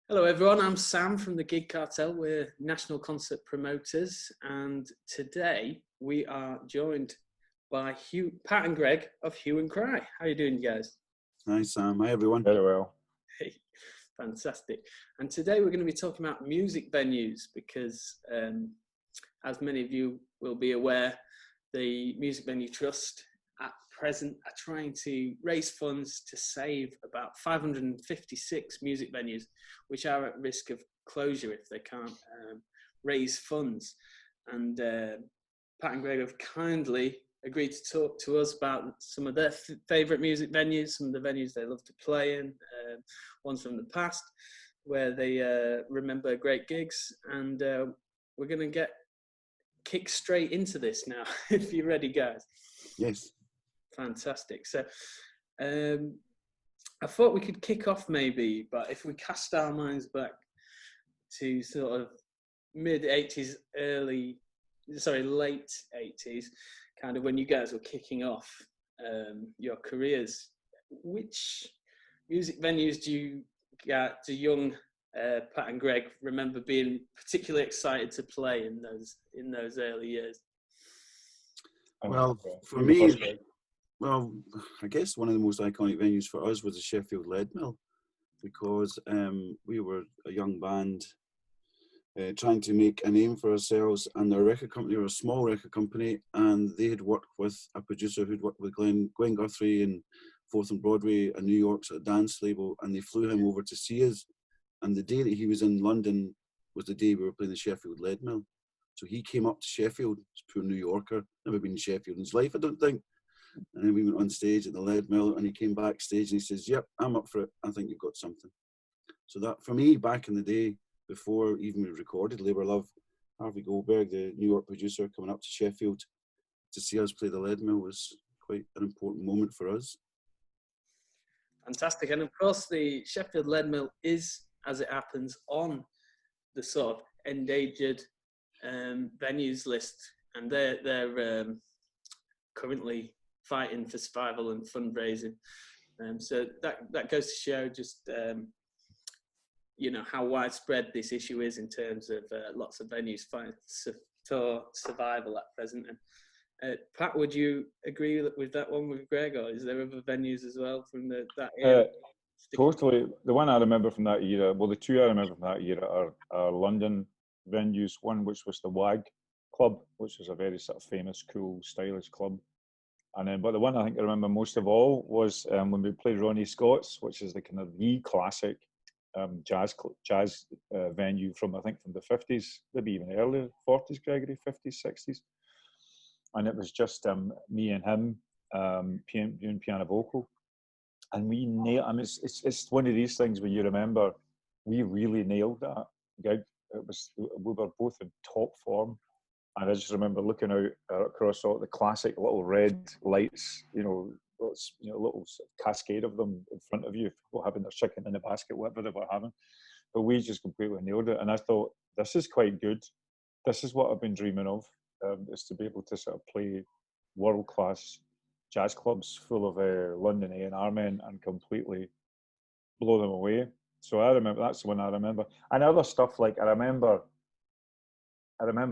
Hello everyone, I'm Sam from the Gig Cartel. We're national concert promoters, and today we are joined by Pat and Greg of Hue and Cry. How are you doing, guys? Hi Sam, hi everyone. Very well. Hey, fantastic. And today we're going to be talking about music venues because, as many of you will be aware, the Music Venue Trust at present are trying to raise funds to save about 556 music venues, which are at risk of closure if they can't raise funds. And Pat and Greg have kindly agreed to talk to us about some of their favourite music venues, some of the venues they love to play in, ones from the past where they remember great gigs. And we're going to kick straight into this now, if you're ready, guys. Yes. Fantastic. So I thought we could kick off maybe, but if we cast our minds back to sort of mid-80s, late 80s, kind of when you guys were kicking off your careers, which music venues do young Pat and Greg remember being particularly excited to play in those early years? Well, for me, I guess one of the most iconic venues for us was the Sheffield Lead Mill, because we were a young band trying to make a name for ourselves, and our record company were a small record company, and they had worked with a producer who'd worked with Glenn Guthrie in 4th and Broadway and New York's a dance label, and they flew him over to see us. And the day that he was in London was the day we were playing the Sheffield Lead Mill. So he came up to Sheffield, this poor New Yorker, never been in Sheffield in his life, I don't think. And then we went on stage at the Lead Mill, and he came backstage and he says, "Yep, I'm up for it. I think you've got something." So that, for me, back in the day, before even we recorded Labour Love, Harvey Goldberg, the New York producer, coming up to Sheffield to see us play the Lead Mill was quite an important moment for us. Fantastic. And of course, the Sheffield Lead Mill is, as it happens, on the sort of endangered venues list, and they're currently fighting for survival and fundraising. So that goes to show just how widespread this issue is in terms of lots of venues fighting for survival at present. And Pat, would you agree with that one with Greg, or is there other venues as well from that era? Totally. The one I remember from that era, well, the two I remember from that era are London venues. One which was the WAG Club, which was a very sort of famous, cool, stylish club. And then, but the one I think I remember most of all was when we played Ronnie Scott's, which is the kind of the classic jazz venue from, I think, from the 50s, maybe even earlier 40s, Gregory, 50s, 60s. And it was just me and him doing piano vocal. And we nailed, I mean, it's one of these things where you remember we really nailed that gig. We were both in top form. And I just remember looking out across all the classic little red lights, little sort of cascade of them in front of you, people having their chicken in a basket, whatever they were having. But we just completely nailed it. And I thought, this is quite good. This is what I've been dreaming of, is to be able to sort of play world-class jazz clubs full of London A&R men and completely blow them away. So I remember, that's the one I remember. And other stuff like, I remember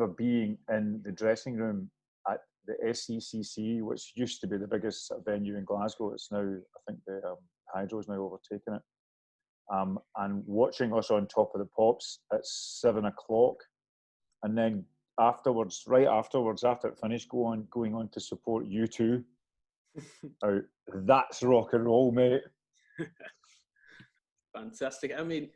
being in the dressing room at the SECC, which used to be the biggest venue in Glasgow. It's now, I think the Hydro's now overtaken it. And watching us on Top of the Pops at 7 o'clock. And then afterwards, right afterwards, after it finished, going on to support U2. That's rock and roll, mate. Fantastic. I mean,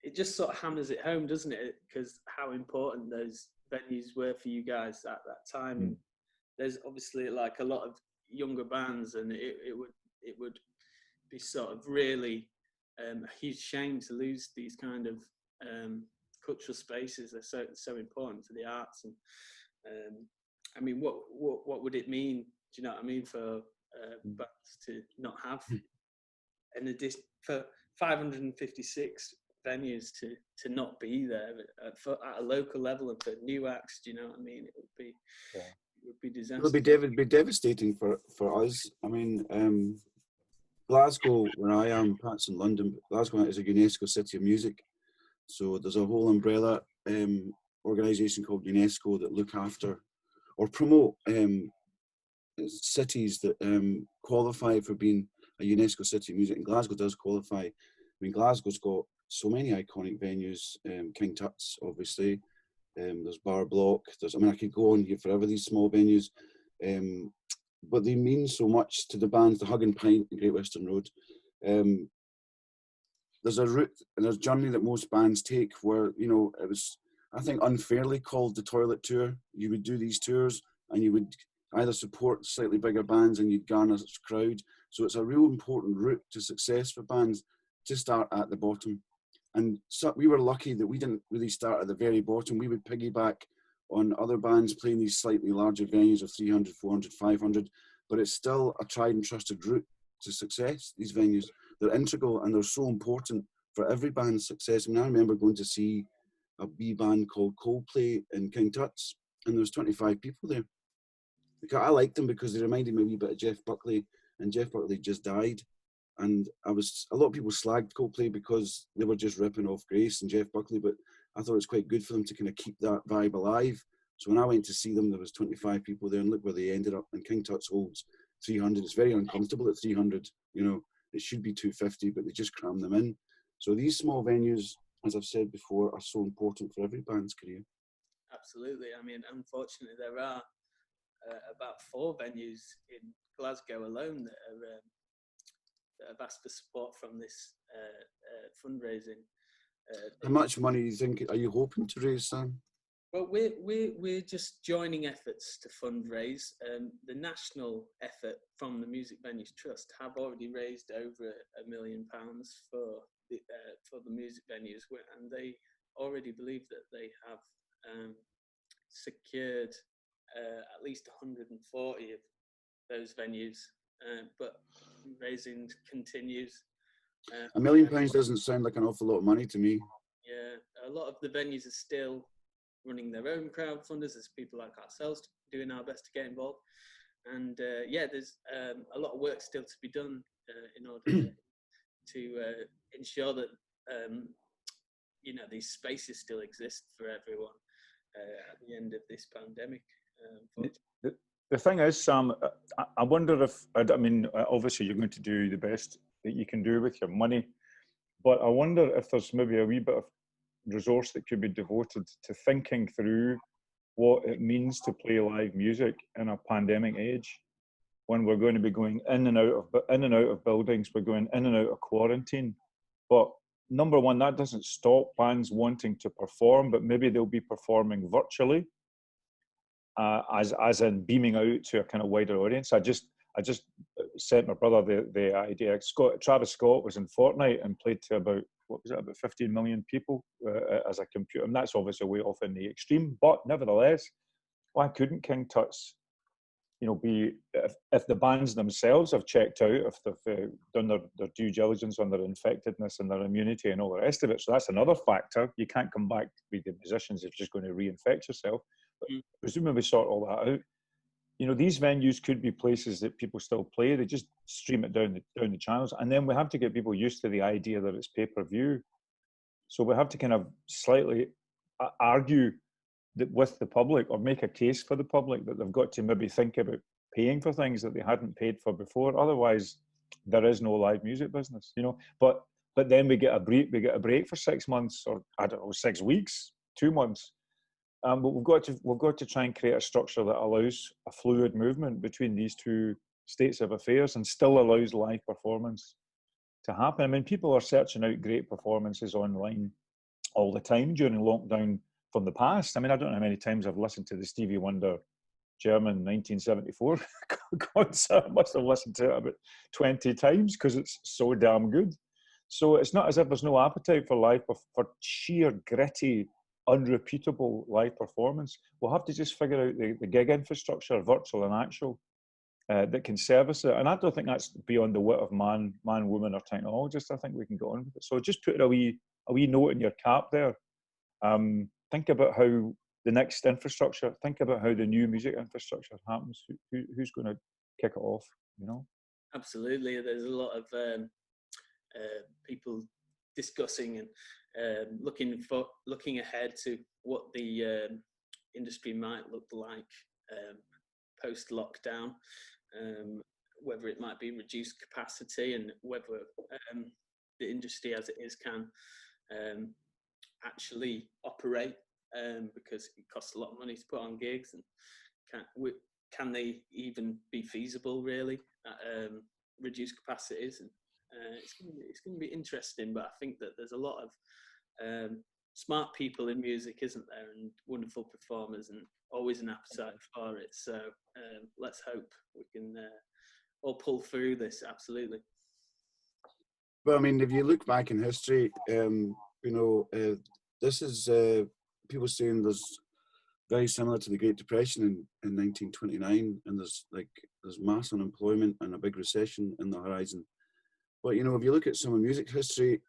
it just sort of hammers it home, doesn't it? Because how important those venues were for you guys at that time. And there's obviously like a lot of younger bands, and it would be sort of really a huge shame to lose these kind of cultural spaces. They're so important to the arts. And I mean, what would it mean? Do you know what I mean, for bands to not have for 556 venues to not be there at a local level, and for new acts? Do you know what I mean? It would be disastrous. It would be devastating for us. I mean, Glasgow, where I am, Pat's in London, but Glasgow is a UNESCO City of Music. So there's a whole umbrella organisation called UNESCO that look after or promote cities that qualify for being a UNESCO City of Music. And Glasgow does qualify. I mean, Glasgow's got so many iconic venues. King Tut's, obviously. There's Bar Block. I mean, I could go on here forever, these small venues. But they mean so much to the bands. The Hug and Pint, the Great Western Road. There's a route and there's a journey that most bands take where, you know, it was, I think, unfairly called the toilet tour. You would do these tours and you would either support slightly bigger bands and you'd garner a crowd. So it's a real important route to success for bands to start at the bottom. And so we were lucky that we didn't really start at the very bottom. We would piggyback on other bands playing these slightly larger venues of 300, 400, 500, but it's still a tried and trusted route to success, these venues. They're integral and they're so important for every band's success. I mean, I remember going to see a wee band called Coldplay in King Tut's, and there was 25 people there. I liked them because they reminded me a wee bit of Jeff Buckley, and Jeff Buckley just died. And a lot of people slagged Coldplay because they were just ripping off Grace and Jeff Buckley, but I thought it was quite good for them to kind of keep that vibe alive. So when I went to see them, there was 25 people there, and look where they ended up. And King Tut's holds 300. It's very uncomfortable at 300. You know, it should be 250, but they just cram them in. So these small venues, as I've said before, are so important for every band's career. Absolutely. I mean, unfortunately, there are about 4 venues in Glasgow alone that have asked for support from this fundraising. How much money do you think are you hoping to raise, Sam? Well, we're just joining efforts to fundraise. The national effort from the Music Venues Trust have already raised over £1 million for the music venues, and they already believe that they have secured at least 140 of those venues, but raising continues. £1 million doesn't sound like an awful lot of money to me. Yeah, a lot of the venues are still running their own crowdfunders. There's people like ourselves doing our best to get involved, and there's a lot of work still to be done in order to ensure that these spaces still exist for everyone at the end of this pandemic. The thing is, Sam, I wonder if, I mean, obviously you're going to do the best that you can do with your money, but I wonder if there's maybe a wee bit of resource that could be devoted to thinking through what it means to play live music in a pandemic age, when we're going to be going in and out of buildings, we're going in and out of quarantine. But number one, that doesn't stop bands wanting to perform, but maybe they'll be performing virtually, as in beaming out to a kind of wider audience. I just sent my brother the idea. Travis Scott was in Fortnite and played to about 15 million people as a computer, and that's obviously way off in the extreme. But nevertheless, why couldn't King Tut's, be, if the bands themselves have checked out, if they've done their due diligence on their infectedness and their immunity and all the rest of it. So that's another factor. You can't come back to be the musicians if you're just going to reinfect yourself. But presumably sort all that out. These venues could be places that people still play. They just stream it down the channels. And then we have to get people used to the idea that it's pay-per-view. So we have to kind of slightly argue that with the public, or make a case for the public that they've got to maybe think about paying for things that they hadn't paid for before. Otherwise, there is no live music business, But then we get a break for 6 months, or I don't know, 6 weeks, 2 months. But we've got to try and create a structure that allows a fluid movement between these two states of affairs and still allows live performance to happen. I mean, people are searching out great performances online all the time during lockdown from the past. I mean, I don't know how many times I've listened to the Stevie Wonder German 1974 concert. I must have listened to it about 20 times because it's so damn good. So it's not as if there's no appetite for for sheer gritty, unrepeatable live performance. We'll have to just figure out the gig infrastructure, virtual and actual, that can service it. And I don't think that's beyond the wit of man, woman, or technologist. I think we can go on with it. So just put a wee note in your cap there. Think about how the next infrastructure, think about how the new music infrastructure happens. Who's going to kick it off, Absolutely. There's a lot of people discussing and looking ahead to what the industry might look like post lockdown, whether it might be reduced capacity, and whether the industry as it is can actually operate, because it costs a lot of money to put on gigs, and can they even be feasible really at reduced capacities? And it's going to be interesting, but I think that there's a lot of smart people in music, isn't there, and wonderful performers, and always an appetite for it. So let's hope we can all pull through this. Absolutely. Well, I mean, if you look back in history, this is people saying there's very similar to the Great Depression in 1929, and there's mass unemployment and a big recession in the horizon. But if you look at some of music history,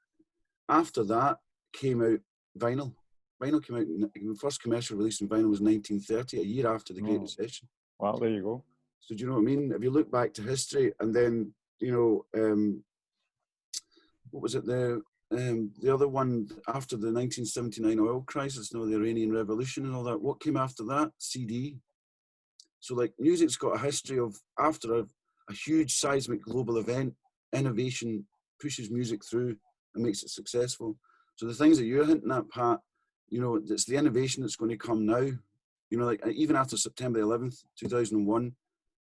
after that came out vinyl. Vinyl came out. The first commercial release in vinyl was 1930, a year after the Great Recession. Well, there you go. So do you know what I mean? If you look back to history, and then what was it? The other one after the 1979 oil crisis, the Iranian Revolution and all that. What came after that? CD. So music's got a history of, after a huge seismic global event, innovation pushes music through and makes it successful. So the things that you're hinting at, Pat, it's the innovation that's going to come now. Even after September 11th, 2001,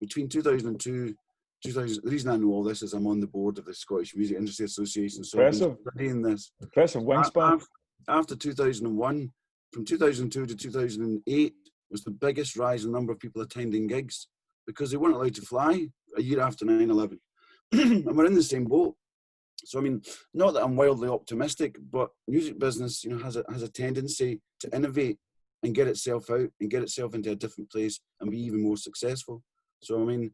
between 2002, the reason I know all this is I'm on the board of the Scottish Music Industry Association, so I've been studying this. Impressive wingspan. After 2001, from 2002 to 2008 was the biggest rise in number of people attending gigs, because they weren't allowed to fly a year after 9/11. And we're in the same boat. So I mean, not that I'm wildly optimistic, but music business, has a tendency to innovate and get itself out and get itself into a different place and be even more successful. So I mean,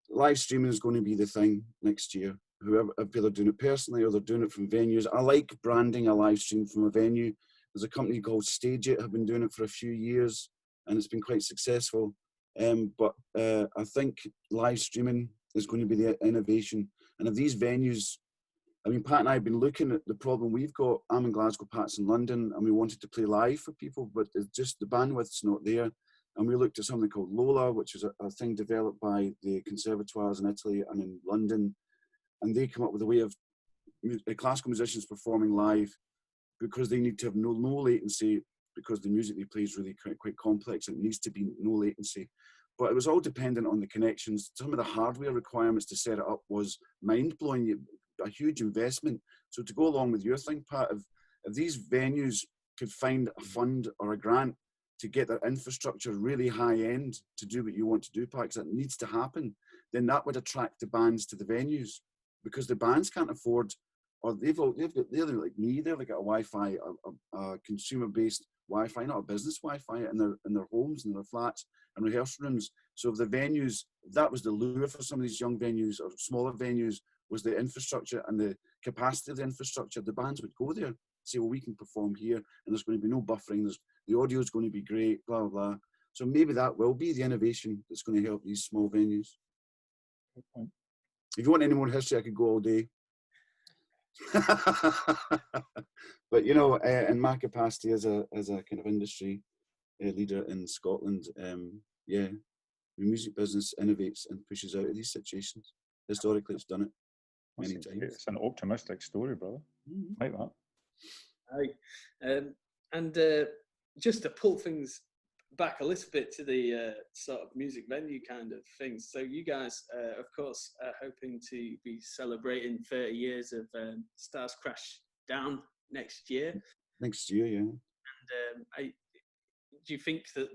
live streaming is going to be the thing next year. If they're doing it personally or they're doing it from venues. I like branding a live stream from a venue. There's a company called Stage It, have been doing it for a few years, and it's been quite successful. But I think live streaming is going to be the innovation. And if these venues, I mean, Pat and I have been looking at the problem we've got. I'm in Glasgow, Pat's in London, and we wanted to play live for people, but it's just the bandwidth's not there. And we looked at something called Lola, which is a thing developed by the conservatoires in Italy and in London. And they come up with a way of classical musicians performing live, because they need to have no latency, because the music they play is really quite complex. It needs to be no latency. But it was all dependent on the connections. Some of the hardware requirements to set it up was mind-blowing, a huge investment. So to go along with your thing, Pat, if these venues could find a fund or a grant to get their infrastructure really high end to do what you want to do, Pat, because that needs to happen, then that would attract the bands to the venues, because the bands can't afford, or they're like me, they've got a Wi-Fi, a consumer-based Wi-Fi, not a business Wi-Fi, in their homes and their flats and rehearsal rooms. So if the venues, that was the lure for some of these young venues or smaller venues, was the infrastructure and the capacity of the infrastructure. The bands would go there, say, well, we can perform here, and there's going to be no buffering, the audio is going to be great, blah, blah, blah. So maybe that will be the innovation that's going to help these small venues. If you want any more history, I could go all day. But in my capacity as a kind of industry leader in Scotland, the music business innovates and pushes out of these situations. Historically, it's done it many times. It's an optimistic story, brother. Mm-hmm. Like that. And just to pull things back a little bit to the sort of music venue kind of things. So you guys, of course, are hoping to be celebrating 30 years of Stars Crash Down next year. Next year, yeah. And do you think that,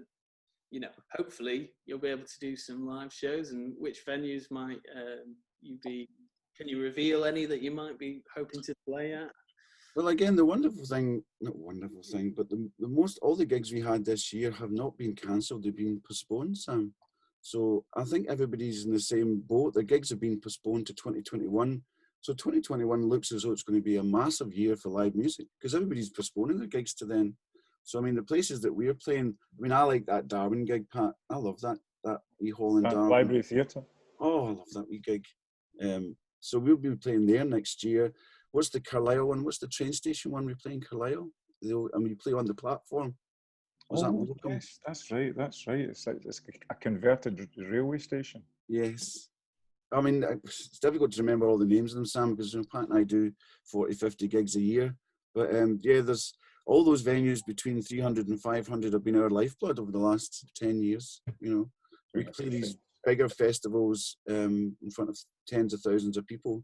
hopefully you'll be able to do some live shows, and which venues might you be? Can you reveal any that you might be hoping to play at? Well, again, the wonderful thing, not wonderful thing, but all the gigs we had this year have not been cancelled, they've been postponed, Sam. So I think everybody's in the same boat. The gigs have been postponed to 2021. So 2021 looks as though it's going to be a massive year for live music, because everybody's postponing their gigs to then. So, I mean, the places that we're playing, I mean, I like that Darwin gig, Pat. I love that wee hall in Darwin. Library Theatre. Oh, I love that wee gig. So we'll be playing there next year. What's the Carlisle one? What's the train station one we play in Carlisle? And we play on the platform. Was that Morecambe? Yes, that's right. That's right. It's a converted railway station. Yes. I mean, it's difficult to remember all the names of them, Sam, because Pat and I do 40, 50 gigs a year. But yeah, there's all those venues between 300 and 500 have been our lifeblood over the last 10 years. You know, we play these bigger festivals in front of tens of thousands of people,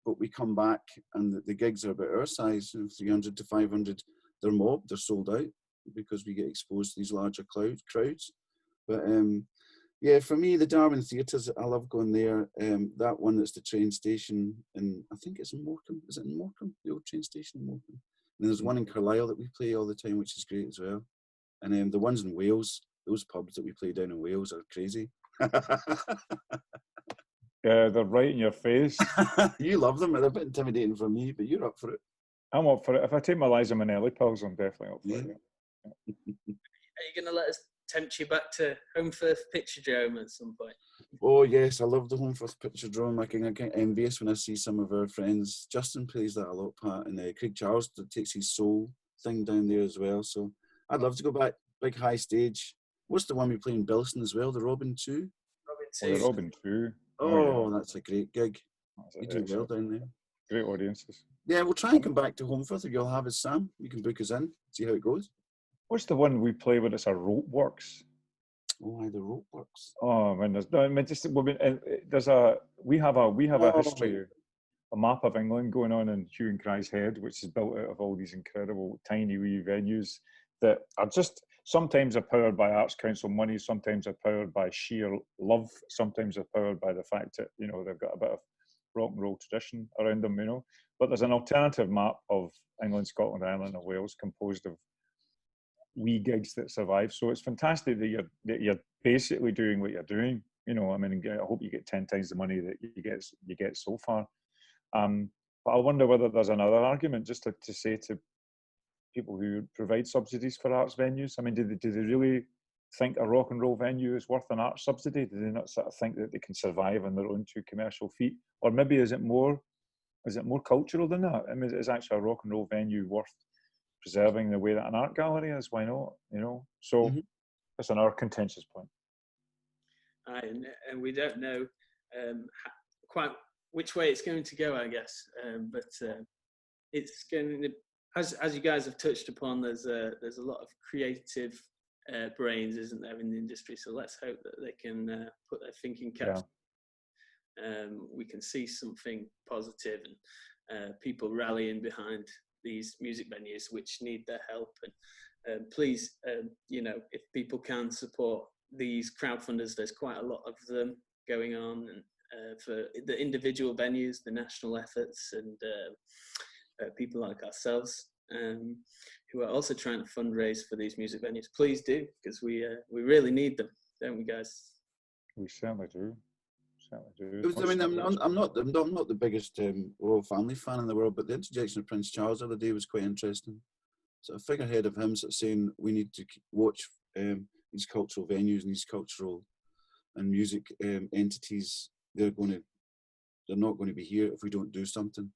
but we come back and the gigs are about our size, 300 to 500. They're mobbed, they're sold out because we get exposed to these larger crowds. But yeah, for me, the Darwin Theatres, I love going there. That one that's the train station, and I think it's in Morecambe. Is it in Morecambe? The old train station in Morecambe. And there's one in Carlisle that we play all the time, which is great as well. And the ones in Wales, those pubs that we play down in Wales are crazy. Yeah, they're right in your face. You love them. They're a bit intimidating for me, but you're up for it. I'm up for it. If I take my Liza Minnelli pills, I'm definitely up for it. Yeah. Are you going to let us tempt you back to Home Firth Picturedrome at some point? Oh yes, I love the Home Firth Picturedrome. I get envious when I see some of our friends. Justin plays that a lot, Pat, and Craig Charles takes his soul thing down there as well. So I'd love to go back. Big high stage. What's the one we play in Bilston as well? The Robin 2? Robin 2. Oh, the Robin 2. Oh, yeah. That's a great gig. You do excellent. well down there. Great audiences. Yeah, we'll try and come back to Home Firth if you'll have us, Sam. You can book us in, see how it goes. What's the one we play when it's a rope works? Oh, the rope works. Oh man, we have a history, a map of England going on in Hugh and Cry's head, which is built out of all these incredible tiny wee venues that are just sometimes are powered by Arts Council money, sometimes are powered by sheer love, sometimes are powered by the fact that they've got a bit of rock and roll tradition around them, But there's an alternative map of England, Scotland, Ireland, and Wales composed of wee gigs that survive. So it's fantastic that you're basically doing what you're doing. I hope you get 10 times the money that you get so far. But I wonder whether there's another argument just to say to people who provide subsidies for arts venues. I mean, do they really think a rock and roll venue is worth an arts subsidy? Do they not sort of think that they can survive on their own 2 commercial feet? Or maybe is it more cultural than that? I mean, is actually a rock and roll venue worth preserving the way that an art gallery is? Why not? So that's another contentious point. And we don't know quite which way it's going to go, I guess. But it's going to, as you guys have touched upon, there's a lot of creative brains, isn't there, in the industry? So let's hope that they can put their thinking caps. Yeah. We can see something positive and people rallying behind these music venues which need their help. And please, if people can support these crowdfunders, there's quite a lot of them going on, and for the individual venues, the national efforts, and people like ourselves who are also trying to fundraise for these music venues. Please do, because we really need them, don't we, guys? We certainly do. I'm not the biggest royal family fan in the world, but the interjection of Prince Charles the other day was quite interesting. So a figurehead of him sort of saying we need to watch these cultural venues and these cultural and music entities. They're not going to be here if we don't do something.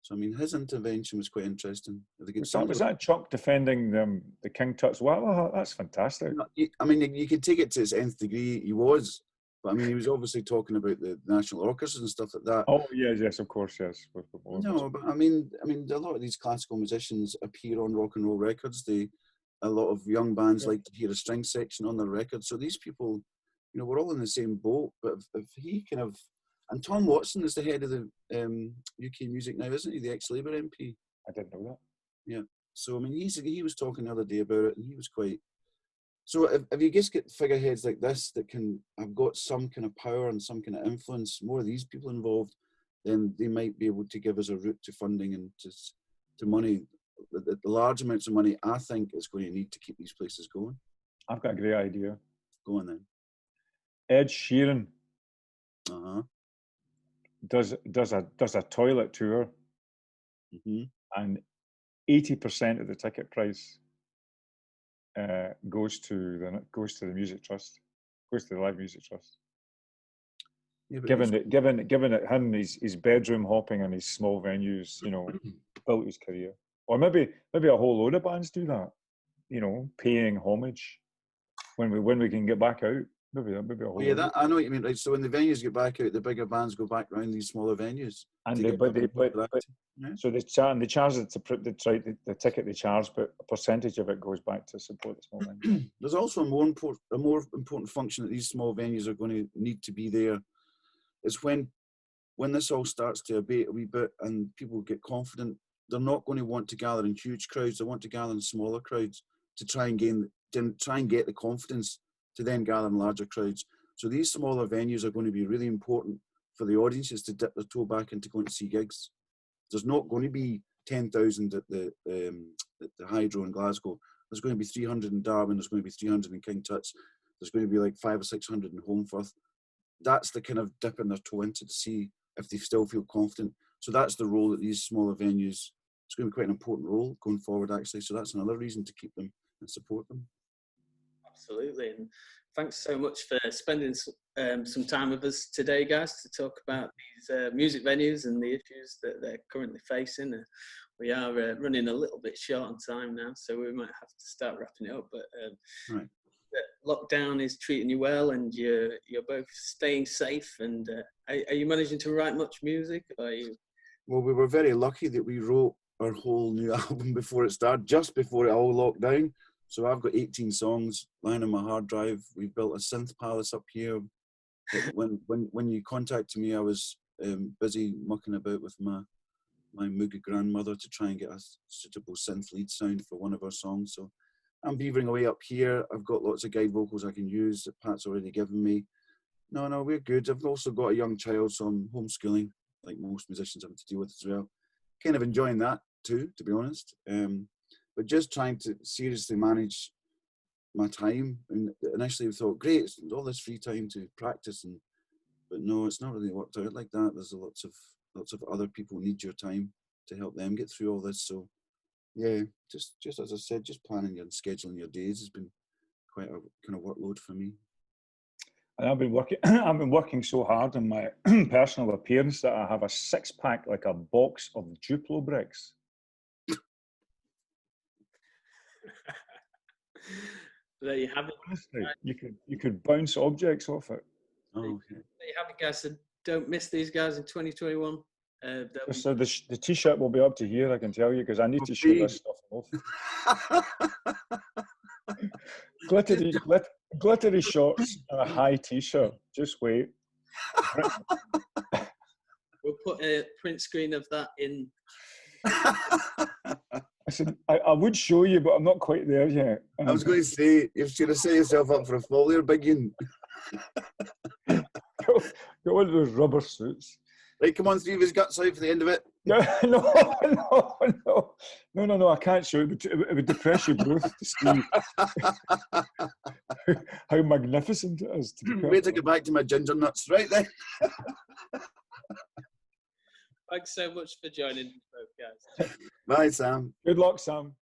So I mean, his intervention was quite interesting. Was that Chuck defending the King Tut's? Wow, that's fantastic. I mean, you could take it to its nth degree. He was. But I mean, he was obviously talking about the national orchestras and stuff like that. Oh yes, of course, yes. No, but I mean, a lot of these classical musicians appear on rock and roll records. A lot of young bands like to hear a string section on their record. So these people, we're all in the same boat. But if he kind of, and Tom Watson is the head of the UK Music now, isn't he? The ex-Labour MP. I didn't know that. Yeah. So I mean, he was talking the other day about it, and he was quite. So if you just get figureheads like this that have got some kind of power and some kind of influence, more of these people involved, then they might be able to give us a route to funding and to money. The large amounts of money, I think, is going to need to keep these places going. I've got a great idea. Go on then. Ed Sheeran does a toilet tour, and 80% of the ticket price goes to the Music Trust, goes to the Live Music Trust. Yeah, given that him, his bedroom hopping and his small venues, you know, built his career. Or maybe a whole load of bands do that, you know, paying homage when we can get back out. Maybe a whole yeah, load. I know what you mean. Right. So when the venues get back out, the bigger bands go back around these smaller venues. And Yeah. so they charge it the ticket they charge, but a percentage of it goes back to support the small venues. There's also a more important function that these small venues are going to need to be there. Is when this all starts to abate a wee bit and people get confident, they're not going to want to gather in huge crowds. They want to gather in smaller crowds to try and get the confidence to then gather in larger crowds. So these smaller venues are going to be really important for the audiences to dip their toe back into going to see gigs. There's not going to be 10,000 at the Hydro in Glasgow. There's going to be 300 in Darwin. There's going to be 300 in King Tut's. There's going to be like 500 or 600 in Holmfirth. That's the kind of dipping their toe into to see if they still feel confident. So that's the role that these smaller venues, it's going to be quite an important role going forward, actually. So that's another reason to keep them and support them. Absolutely. And thanks so much for spending some time with us today, guys, to talk about these music venues and the issues that they're currently facing. We are running a little bit short on time now, so we might have to start wrapping it up. But right. Lockdown is treating you well, and you're both staying safe. And are you managing to write much music? Or are you? Well, we were very lucky that we wrote our whole new album before it started, just before it all locked down. So I've got 18 songs lying on my hard drive. We've built a synth palace up here. When you contacted me, I was busy mucking about with my Muga grandmother to try and get a suitable synth lead sound for one of our songs. So I'm beavering away up here. I've got lots of guide vocals I can use that Pat's already given me. No, we're good. I've also got a young child, so I'm homeschooling, like most musicians have to deal with as well. Kind of enjoying that too, to be honest. But just trying to seriously manage my time. And initially we thought, great, it's all this free time to practice, but no, it's not really worked out like that. There's lots of other people need your time to help them get through all this. So yeah, just as I said, just planning and scheduling your days has been quite a kind of workload for me. And I've been working so hard on my personal appearance that I have a 6-pack, like a box of Duplo bricks. There you have it. Honestly, you could bounce objects off it. Oh, okay. There you have it, guys. So don't miss these guys in 2021. So the t-shirt will be up to here, I can tell you, because I need to show this stuff off. glittery shorts and a high t-shirt. Just wait. We'll put a print screen of that in. I said, I would show you, but I'm not quite there yet. I was going to say, you're going to set yourself up for a fall there, big un. Got one of those rubber suits. Right, come on, 3 of his guts out for the end of it. No, I can't show it. It would depress you both to see how magnificent it is. Wait to get back to my ginger nuts, right then. Thanks so much for joining both guys. Bye, Sam. Good luck, Sam.